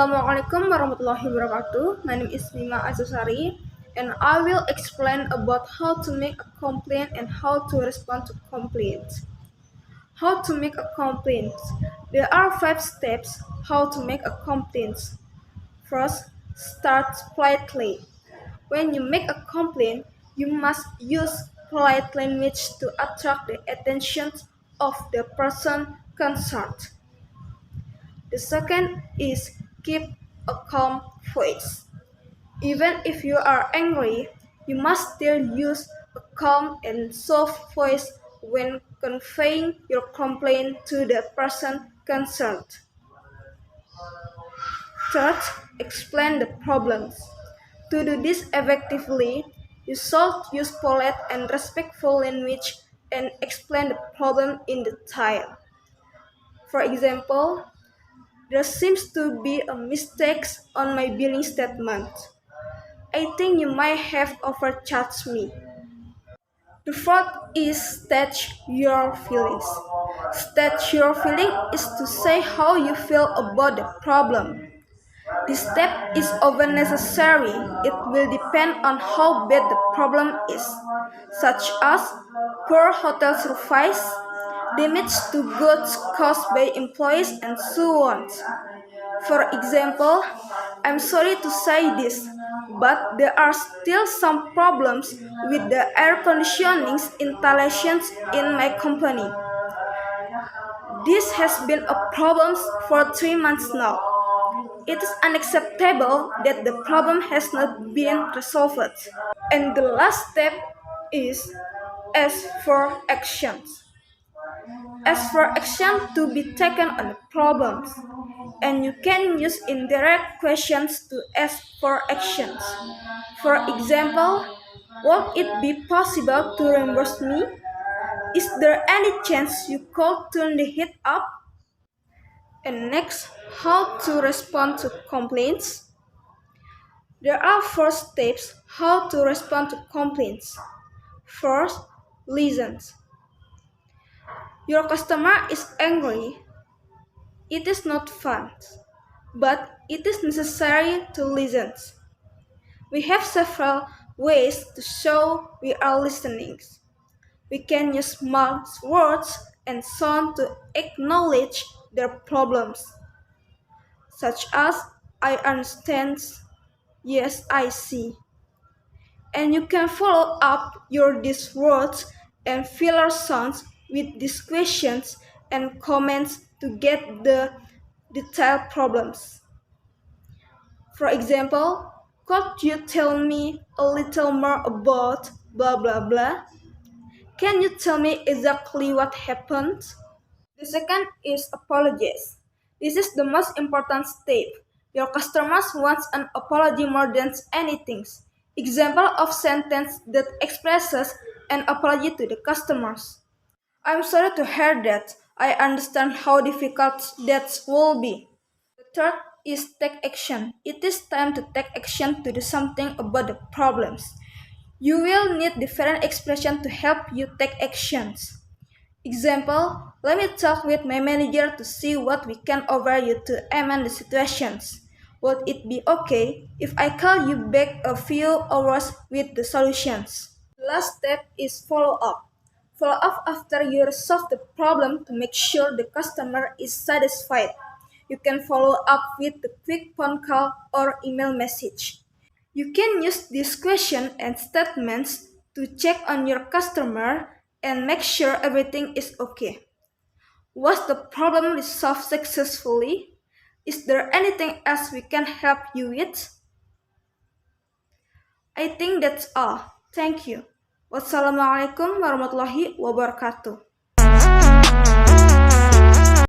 Assalamualaikum warahmatullahi wabarakatuh. My name is Mima Azusari, and I will explain about how to make a complaint and how to respond to complaints. How to make a complaint. There are 5 steps how to make a complaint. First, start politely. When you make a complaint, you must use polite language to attract the attention of the person concerned. The second is keep a calm voice. Even if you are angry, you must still use a calm and soft voice when conveying your complaint to the person concerned. Third, explain the problems. To do this effectively, you should use polite and respectful language and explain the problem in detail. For example, there seems to be a mistake on my billing statement. I think you might have overcharged me. The fourth is state your feelings. State your feeling is to say how you feel about the problem. This step is often necessary. It will depend on how bad the problem is, such as poor hotel service, damage to goods caused by employees, and so on. For example, I'm sorry to say this, but there are still some problems with the air conditioning installations in my company. This has been a problem for 3 months now. It is unacceptable that the problem has not been resolved. And the last step is ask for actions. Ask for action to be taken on the problems. And you can use indirect questions to ask for actions. For example, would it be possible to reimburse me? Is there any chance you could turn the heat up? And next, how to respond to complaints. There are 4 steps how to respond to complaints. First, listen. Your customer is angry. It is not fun, but it is necessary to listen. We have several ways to show we are listening. We can use small words and sound to acknowledge their problems, such as I understand, yes, I see. And you can follow up these words and filler sounds with these questions and comments to get the detailed problems. For example, could you tell me a little more about blah blah blah? Can you tell me exactly what happened? The second is apologies. This is the most important step. Your customers want an apology more than anything. Example of sentence that expresses an apology to the customers. I'm sorry to hear that. I understand how difficult that will be. The third is take action. It is time to take action to do something about the problems. You will need different expressions to help you take actions. Example, let me talk with my manager to see what we can offer you to amend the situations. Would it be okay if I call you back a few hours with the solutions? The last step is follow up. Follow up after you resolve the problem to make sure the customer is satisfied. You can follow up with a quick phone call or email message. You can use these questions and statements to check on your customer and make sure everything is okay. Was the problem resolved successfully? Is there anything else we can help you with? I think that's all. Thank you. Wassalamualaikum warahmatullahi wabarakatuh.